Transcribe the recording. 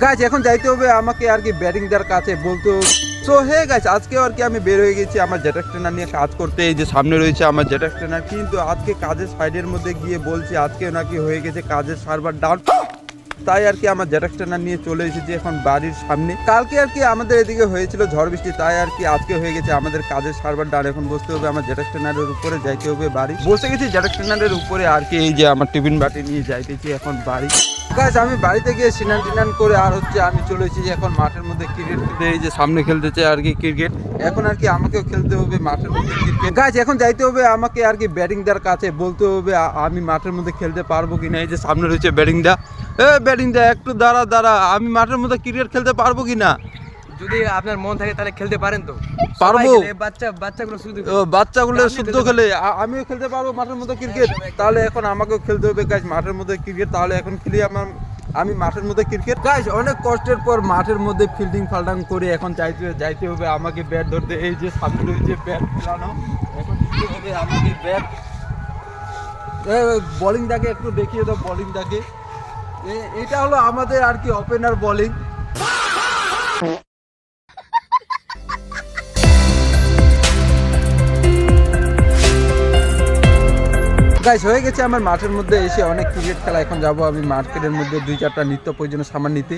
Guys এখন যাইতে হবে আমাকে আর কি ব্যাটিং দেওয়ার কাছে বলতো। সো হে গাইজ আজকেও আর কি আমি বের হয়ে গেছি আমার জেটাক্স ট্রেনার নিয়ে কাজ করতে। এই যে সামনে রয়েছে আমার জেটাক্স ট্রেনার, কিন্তু আজকে কাজের সাইডের মধ্যে গিয়ে বলছে আজকেও নাকি হয়ে গেছে কাজের সার্ভার ডাউন। তাই আর কি আমার জেটাক্স ট্রেনার নিয়ে চলে এসেছি এখন বাড়ির সামনে। কালকে আর কি আমাদের এদিকে হয়েছিল ঝড় বৃষ্টি, তাই আর কি আজকে হয়ে গেছে আমাদের কাজের সার্ভার ডাউন। এখন বসতে হবে আমার জেটাক্স ট্রেনারের উপরে, যাইতে হবে বাড়ি। বসে গেছি জেটাক্স ট্রেনারের উপরে আর কি, এই যে আমার টিফিন বাটি নিয়ে যাইতেছি এখন বাড়ি। গাইস আমি বাড়িতে গিয়ে স্নান টিনান করে আর হচ্ছে আমি চলে এসেছি এখন মাঠের মধ্যে ক্রিকেট খেলতে। এই যে সামনে খেলতেছে আর কি ক্রিকেট, এখন আর কি আমাকেও খেলতে হবে মাঠের মধ্যে ক্রিকেট। গাইস এখন যাইতে হবে আমাকে আর কি ব্যাটিং দেওয়ার কাছে বলতে হবে আমি মাঠের মধ্যে খেলতে পারবো কিনা। এই যে সামনে রয়েছে ব্যাটিং দা, ব্যাটিং দা একটু দাঁড়া আমি মাঠের মধ্যে ক্রিকেট খেলতে পারবো কিনা। যদি আপনার মন থাকে তাহলে খেলতে পারেন তো। পারবো। বাচ্চাগুলো শুধু বাচ্চাগুলো শুদ্ধ খেলে আমিও খেলতে পারবো মাঠের মধ্যে ক্রিকেট। তাহলে এখন আমাকেও খেলতে হবে গাইস মাঠের মধ্যে ক্রিকেট। তাহলে এখন খেলি আমি মাঠের মধ্যে ক্রিকেট। গাইস অনেক কষ্টের পর মাঠের মধ্যে ফিল্ডিং ফাল্ডিং করে এখন যাইতে হবে আমাকে ব্যাট ধরতে। এই যে সামনে রয়েছে ব্যাট খেলানো, এখন দিতে হবে আমাকে ব্যাট। বোলিং দাকে একটু দেখিয়ে দাও, বোলিং দাকে। এটা হলো আমাদের আর কি ওপেনার বোলিং। গাইস হয়ে গেছে আমার মাঠের মধ্যে এসে অনেক ক্রিকেট খেলা। এখন যাবো আমি মার্কেটের মধ্যে 2-4টা নিত্য প্রয়োজনীয় সামান নিতে।